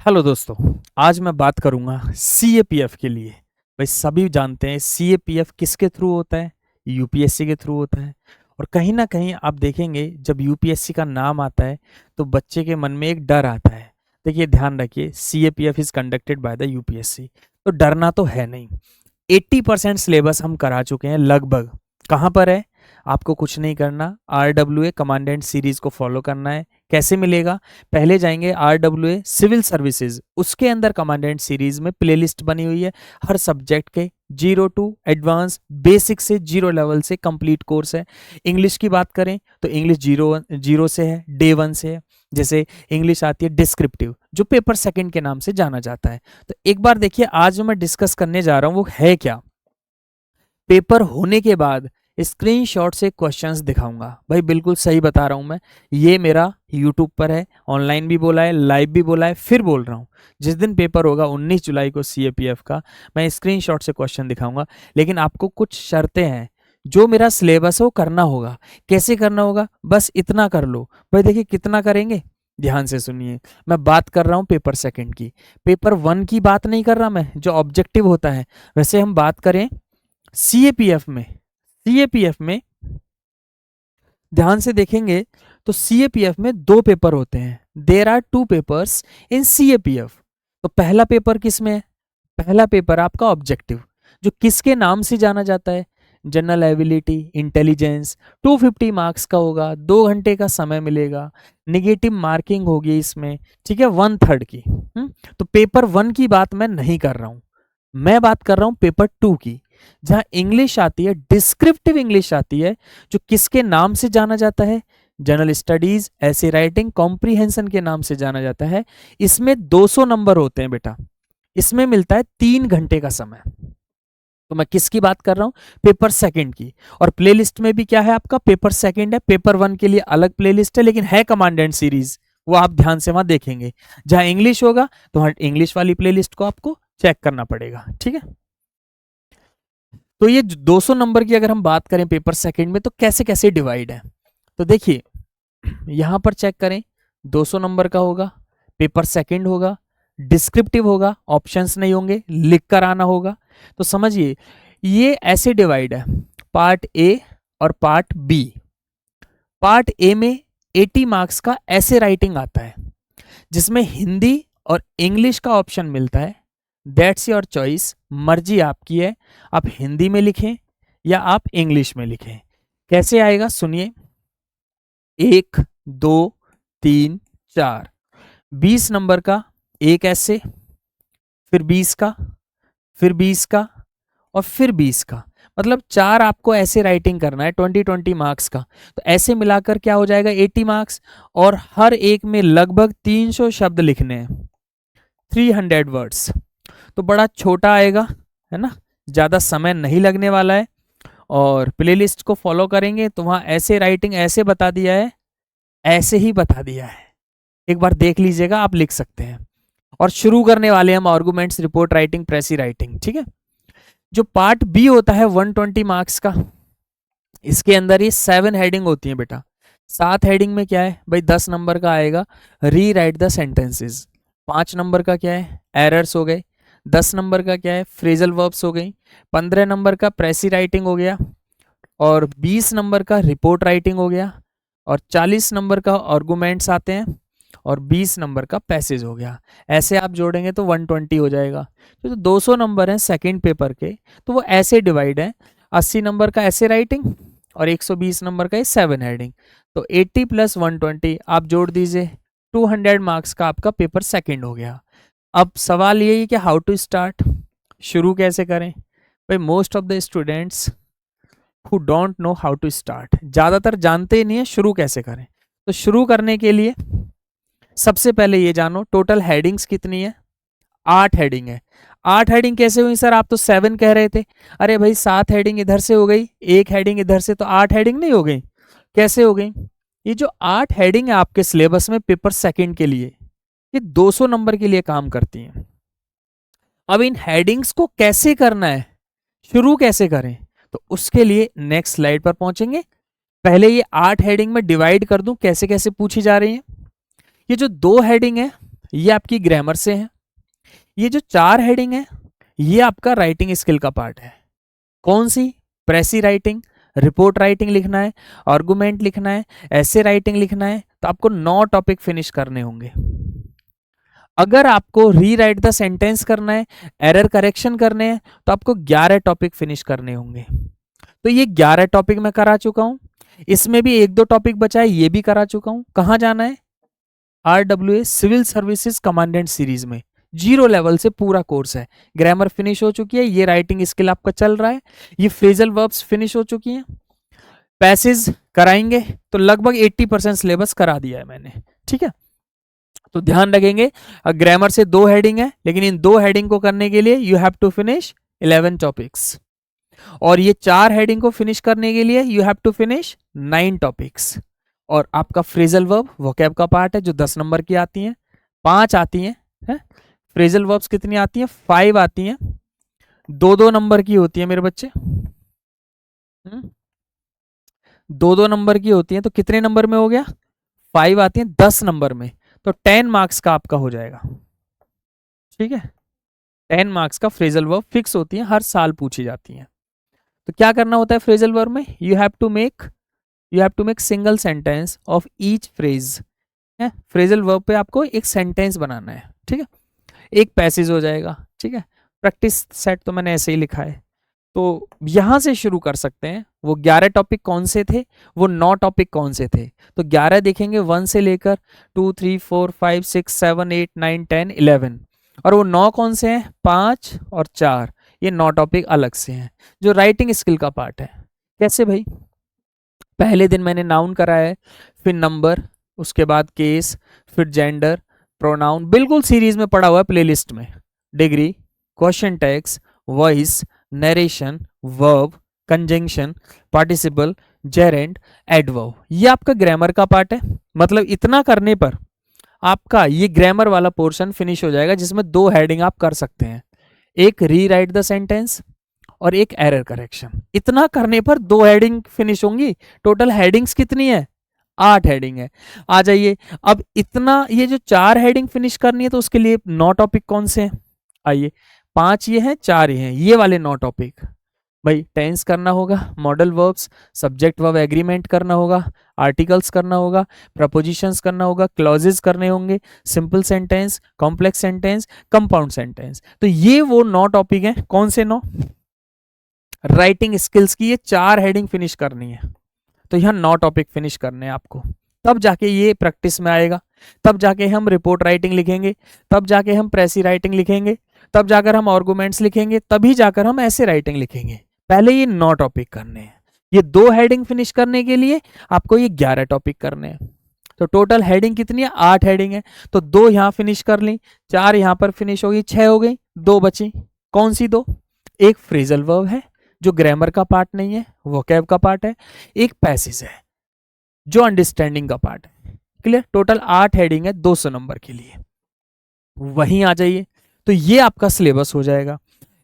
Hello दोस्तों। आज मैं बात करूंगा सीएपीएफ के लिए। भाई सभी जानते हैं सीएपीएफ किसके थ्रू होता है? यूपीएससी के थ्रू होता है। और कहीं ना कहीं आप देखेंगे जब यूपीएससी का नाम आता है तो बच्चे के मन में एक डर आता है। देखिए ध्यान रखिए, CAPF is conducted by the UPSC, तो डरना तो है नहीं। 80% सिलेबस हम करा चुके हैं लगभग। कहाँ पर है? आपको कुछ नहीं करना, RWA कमांडेंट सीरीज को फॉलो करना है। कैसे मिलेगा? पहले जाएंगे RWA सिविल सर्विसेज, उसके अंदर कमांडेंट सीरीज में प्लेलिस्ट बनी हुई है हर सब्जेक्ट के, 0 to एडवांस, बेसिक से 0 लेवल से कंप्लीट कोर्स है। इंग्लिश की बात करें तो इंग्लिश 0 से है, डे 1 से है। जैसे इंग्लिश आती है डिस्क्रिप्टिव, जो पेपर सेकंड के नाम से जाना जाता है। तो एक बार देखिए, आज जो मैं डिस्कस करने जा रहा हूं वो है क्या। पेपर होने के बाद स्क्रीनशॉट से क्वेश्चंस दिखाऊंगा। भाई बिल्कुल सही बता रहा हूं मैं। ये मेरा यूट्यूब पर है, ऑनलाइन भी बोला है, लाइव भी बोला है, फिर बोल रहा हूं। जिस दिन पेपर होगा 19 जुलाई को सीएपीएफ का, मैं स्क्रीनशॉट से क्वेश्चन दिखाऊंगा। लेकिन आपको कुछ शर्तें हैं, जो मेरा सिलेबस है वो करना होगा। कैसे करना होगा? बस इतना कर लो। भाई देखिए कितना करेंगे, ध्यान से सुनिए। मैं बात कर रहा हूँ पेपर सेकंड की, पेपर 1 की बात नहीं कर रहा मैं, जो ऑब्जेक्टिव होता है। वैसे हम बात करें सीएपीएफ में ध्यान से देखेंगे तो सीएपीएफ में 2 पेपर होते हैं। There are 2 papers in CAPF. तो पहला पेपर किस में है? पहला पेपर आपका ऑब्जेक्टिव, जो किसके नाम से जाना जाता है? General ability, intelligence. 250 मार्क्स का होगा, 2 घंटे का समय मिलेगा, निगेटिव मार्किंग होगी इसमें, ठीक है, 1/3 की। तो पेपर 1 की बात मैं नहीं कर रहा हूं, मैं बात कर रहा हूं पेपर 2 की, जहां इंग्लिश आती है, डिस्क्रिप्टिव इंग्लिश आती है, जो किसके नाम से जाना जाता है? जनरल स्टडीज, ऐसे राइटिंग, कॉम्प्रीहेंशन के नाम से जाना जाता है। इसमें 200 नंबर होते हैं बेटा, इसमें मिलता है 3 घंटे का समय। तो मैं किसकी बात कर रहा हूं? पेपर सेकंड की। और प्लेलिस्ट में भी क्या है आपका? पेपर सेकंड है, पेपर 1 के लिए अलग प्लेलिस्ट है, लेकिन है कमांडेंट सीरीज, वो आप ध्यान से वहां देखेंगे। जहां इंग्लिश होगा तो वहां इंग्लिश वाली प्लेलिस्ट को आपको चेक करना पड़ेगा, ठीक है। तो ये 200 नंबर की अगर हम बात करें पेपर सेकंड में, तो कैसे कैसे डिवाइड है, तो देखिए यहां पर चेक करें। 200 नंबर का होगा, पेपर सेकंड होगा, डिस्क्रिप्टिव होगा, ऑप्शंस नहीं होंगे, लिख कर आना होगा। तो समझिए ये ऐसे डिवाइड है, पार्ट ए और पार्ट बी। पार्ट ए में 80 मार्क्स का ऐसे राइटिंग आता है, जिसमें हिंदी और इंग्लिश का ऑप्शन मिलता है। दैट्स योर चॉइस, मर्जी आपकी है, आप हिंदी में लिखें या आप इंग्लिश में लिखें। कैसे आएगा सुनिए, 1, 2, 3, 4, 20 नंबर का एक ऐसे, फिर 20 का, फिर 20 का, और फिर 20 का। मतलब 4 आपको ऐसे राइटिंग करना है, 20 मार्क्स का। तो ऐसे मिलाकर क्या हो जाएगा? 80 मार्क्स। और हर एक में लगभग 300 शब्द लिखने हैं, 300 वर्ड्स। तो बड़ा छोटा आएगा, है ना, ज़्यादा समय नहीं लगने वाला है। और प्लेलिस्ट को फॉलो करेंगे तो वहाँ ऐसे राइटिंग ऐसे बता दिया है, ऐसे ही बता दिया है। एक बार देख लीजिएगा, आप लिख सकते हैं। और शुरू करने वाले हम आर्गुमेंट्स, रिपोर्ट राइटिंग, प्रेसी राइटिंग, ठीक है। जो पार्ट बी होता है 120 मार्क्स का, इसके अंदर ये 7 हेडिंग होती है बेटा। 7 हेडिंग में क्या है भाई? 10 नंबर का आएगा री राइट द सेंटेंसेस। 5 नंबर का क्या है? एरर्स हो गए। 10 नंबर का क्या है? फ्रेजल वर्ब्स हो गई। 15 नंबर का प्रेसी राइटिंग हो गया। और 20 नंबर का रिपोर्ट राइटिंग हो गया। और 40 नंबर का आर्गुमेंट्स आते हैं। और 20 नंबर का पैसेज हो गया। ऐसे आप जोड़ेंगे तो 120 हो जाएगा। तो 200 नंबर हैं सेकंड पेपर के, तो वो ऐसे डिवाइड है। 80 नंबर का ऐसे राइटिंग और 120 नंबर का 7 हेडिंग। तो 80 + 120 आप जोड़ दीजिए, 200 मार्क्स का आपका पेपर सेकंड हो गया। अब सवाल यही है कि हाउ टू स्टार्ट, शुरू कैसे करें। भाई most of the students who don't know how to start, ज़्यादातर जानते ही नहीं है शुरू कैसे करें। तो शुरू करने के लिए सबसे पहले ये जानो, टोटल हेडिंग्स कितनी है? 8 हेडिंग है। 8 हेडिंग कैसे हुई सर? आप तो 7 कह रहे थे। अरे भाई 7 हेडिंग इधर से हो गई, एक हेडिंग इधर से, तो 8 हेडिंग नहीं हो गई? कैसे हो गई? ये जो 8 हेडिंग है आपके सिलेबस में पेपर सेकंड के लिए, ये 200 नंबर के लिए काम करती हैं। अब इन हेडिंग्स को कैसे करना है, शुरू कैसे करें, तो उसके लिए नेक्स्ट स्लाइड पर पहुंचेंगे। पहले ये 8 हेडिंग में डिवाइड कर दूं कैसे कैसे पूछी जा रही है। ये जो 2 हेडिंग है ये आपकी ग्रामर से है। ये जो 4 हेडिंग है ये आपका राइटिंग स्किल का पार्ट है। कौन सी? प्रेसी राइटिंग, रिपोर्ट राइटिंग लिखना है, आर्गुमेंट लिखना है, ऐसे राइटिंग लिखना है, तो आपको 9 टॉपिक फिनिश करने होंगे। अगर आपको रीराइट द सेंटेंस करना है, एरर करेक्शन करने हैं, तो आपको 11 टॉपिक फिनिश करने होंगे। तो ये 11 टॉपिक मैं करा चुका हूं। इसमें भी 1-2 टॉपिक बचा है, ये भी करा चुका हूं। कहां जाना है? RWA civil services commandant series में 0 लेवल से पूरा कोर्स है। ग्रामर फिनिश हो चुकी है, ये राइटिंग स्किल आपका चल रहा है, ये फ्रेजल वर्ब्स फिनिश हो चुकी हैं। पैसेज कराएंगे तो लगभग 80% सिलेबस करा दिया है मैंने, ठीक है। तो ध्यान रखेंगे, ग्रामर से 2 हेडिंग है, लेकिन इन 2 हेडिंग को करने के लिए you have to finish 11 topics, और ये 4 हेडिंग को फिनिश करने के लिए you have to finish 9 topics. और आपका फ्रेजल वर्ब वोकैब का पार्ट है जो 10 नंबर की आती हैं, 5 आती हैं है? फ्रेजल वर्ब्स कितनी आती हैं? 5 आती हैं, 2-2 नंबर की होती है मेरे बच्चे, 2-2 नंबर की होती हैं। तो कितने नंबर में हो गया? 5 आती हैं 10 नंबर में, तो 10 मार्क्स का आपका हो जाएगा, ठीक है। 10 मार्क्स का फ्रेजल वर्ब फिक्स होती है, हर साल पूछी जाती हैं। तो क्या करना होता है फ्रेजल वर्ब में? You have to make single sentence of each phrase है। फ्रेजल वर्ब पे आपको एक सेंटेंस बनाना है, ठीक है। एक पैसेज हो जाएगा, ठीक है। प्रैक्टिस सेट तो मैंने ऐसे ही लिखा है। तो यहां से शुरू कर सकते हैं। वो 11 टॉपिक कौन से थे, वो 9 टॉपिक कौन से थे? तो 11 देखेंगे 1 से लेकर 2 3 4 5 6 7 8 9 10 11, और वो 9 कौन से हैं? 5 और 4, ये 9 टॉपिक अलग से हैं जो राइटिंग स्किल का पार्ट है। कैसे भाई? पहले दिन मैंने नाउन कराया है, फिर नंबर, उसके बाद केस, फिर जेंडर, प्रोनाउन, बिल्कुल सीरीज में पड़ा हुआ है प्लेलिस्ट में। Degree, question tags, voice, narration, verb, conjunction, participle, gerund, adverb, ये आपका ग्रामर का पार्ट है। मतलब इतना करने पर आपका ये ग्रामर वाला पोर्शन फिनिश हो जाएगा, जिसमें 2 हेडिंग आप कर सकते हैं, एक री राइट द सेंटेंस और एक एरर करेक्शन। इतना करने पर 2 हेडिंग फिनिश होंगी। टोटल हेडिंग्स कितनी है? 8 हेडिंग है। आ जाइए, अब इतना, ये जो 4 हेडिंग फिनिश करनी है, तो उसके लिए 9 टॉपिक कौन से हैं? आइए, 5 ये हैं, 4 ये हैं, ये वाले 9 टॉपिक भाई। टेंस करना होगा, modal verbs, subject verb agreement करना होगा, आर्टिकल्स करना होगा, प्रपोजिशंस करना होगा, क्लॉजेस करने होंगे, simple sentence, complex sentence, compound sentence. तो ये वो 9 टॉपिक हैं। कौन से 9? राइटिंग स्किल्स की ये 4 हेडिंग फिनिश करनी है, तो यहाँ 9 टॉपिक फिनिश करने हैं आपको। तब जाके ये प्रैक्टिस में आएगा, तब जाके हम रिपोर्ट राइटिंग लिखेंगे, तब जाके हम प्रेसी राइटिंग लिखेंगे, तब जाकर हम आर्गुमेंट्स लिखेंगे, तभी जाकर हम ऐसे राइटिंग लिखेंगे। पहले ये 9 टॉपिक करने हैं। ये 2 हेडिंग फिनिश करने के लिए आपको ये 11 टॉपिक करने हैं। तो टोटल हेडिंग कितनी है? 8 हेडिंग है। तो 2 यहाँ फिनिश कर ली, 4 यहाँ पर फिनिश होगी, 6 हो गई, 2 बची। कौन सी 2? एक फ्रेजल वर्ब है जो ग्रामर का पार्ट नहीं है, वोकैब का पार्ट है, एक पैसेज है जो अंडरस्टैंडिंग का पार्ट है। क्लियर? टोटल 8 हेडिंग है 200 नंबर के लिए। वहीं आ जाइए, तो ये आपका सिलेबस हो जाएगा।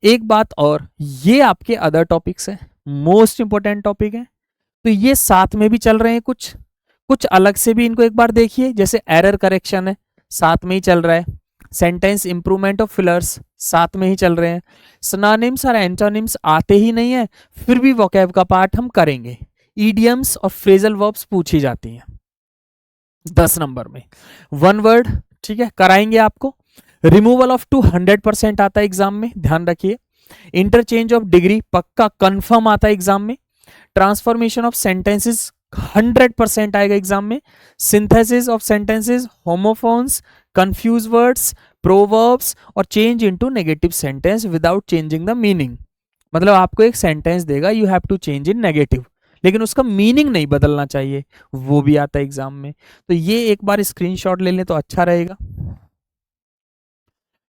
एक बात और, ये आपके अदर टॉपिक्स है, मोस्ट इंपोर्टेंट टॉपिक है, तो ये साथ में भी चल रहे हैं, कुछ कुछ अलग से भी इनको एक बार देखिए। जैसे एरर करेक्शन है, साथ में ही चल रहा है। सेंटेंस इंप्रूवमेंट ऑफ फिलर्स साथ में ही चल रहे हैं। सिनोनिम्स और एंटोनिम्स आते ही नहीं है, फिर भी वोकैब का पार्ट हम करेंगे। ईडियम्स और फ्रेजल वर्ब्स पूछी जाती हैं 10 नंबर में। 1 वर्ड, ठीक है, कराएंगे आपको। रिमूवल ऑफ 200% आता है एग्जाम में, ध्यान रखिए। इंटरचेंज ऑफ डिग्री पक्का कंफर्म आता है एग्जाम में। ट्रांसफॉर्मेशन ऑफ सेंटेंसेस 100% आएगा एग्जाम में। Synthesis of sentences, homophones, confuse words, proverbs, और change into negative sentence without changing the meaning. मतलब आपको एक सेंटेंस देगा, you have to change in negative, लेकिन उसका मीनिंग नहीं बदलना चाहिए, वो भी आता है एग्जाम में। तो ये एक बार स्क्रीनशॉट ले लें तो अच्छा रहेगा।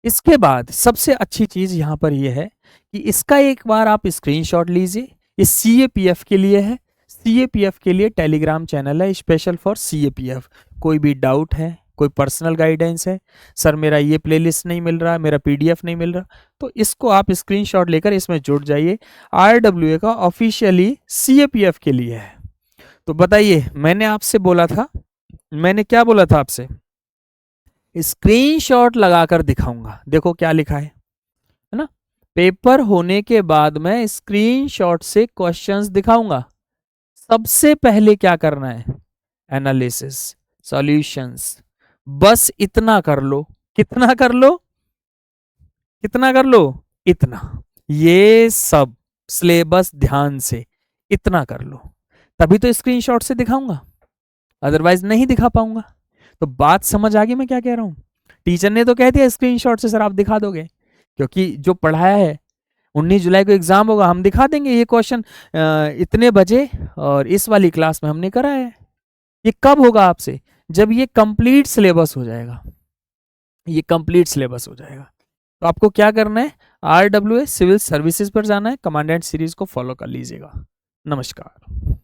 इसके बाद सबसे अच्छी चीज यहां पर यह है कि इसका एक बार आप स्क्रीनशॉट लीजिए। ये CAPF के लिए है। CAPF के लिए टेलीग्राम चैनल है स्पेशल फॉर CAPF। कोई भी डाउट है, कोई पर्सनल गाइडेंस है, सर मेरा ये प्लेलिस्ट नहीं मिल रहा, मेरा PDF नहीं मिल रहा, तो इसको आप स्क्रीनशॉट लेकर इसमें जुड़ जाइए। RWA का ऑफिशियली CAPF के लिए है। तो बताइए, मैंने आपसे बोला था, मैंने क्या बोला था आपसे स्क्रीनशॉट लगाकर दिखाऊंगा। देखो क्या लिखा है ना, पेपर होने के बाद मैं स्क्रीनशॉट से क्वेश्चंस दिखाऊंगा। सबसे पहले क्या करना है, एनालिसिस, सॉल्यूशंस, बस इतना कर लो। कितना कर लो, कितना कर लो, इतना। ये सब सिलेबस ध्यान से इतना कर लो, तभी तो स्क्रीनशॉट से दिखाऊंगा, अदरवाइज नहीं दिखा पाऊंगा। तो बात समझ आ गई मैं क्या कह रहा हूं। टीचर ने तो कह दिया स्क्रीनशॉट से सर आप दिखा दोगे, क्योंकि जो पढ़ाया है 19 जुलाई को एग्जाम होगा, हम दिखा देंगे ये क्वेश्चन इतने बजे और इस वाली क्लास में हमने करा है। ये कब होगा आपसे, जब ये कंप्लीट सिलेबस हो जाएगा, ये कंप्लीट सिलेबस हो जाएगा। तो आपको क्या करना है, RWA सिविल सर्विसेज पर जाना है, कमांडेंट सीरीज को फॉलो कर लीजिएगा। नमस्कार।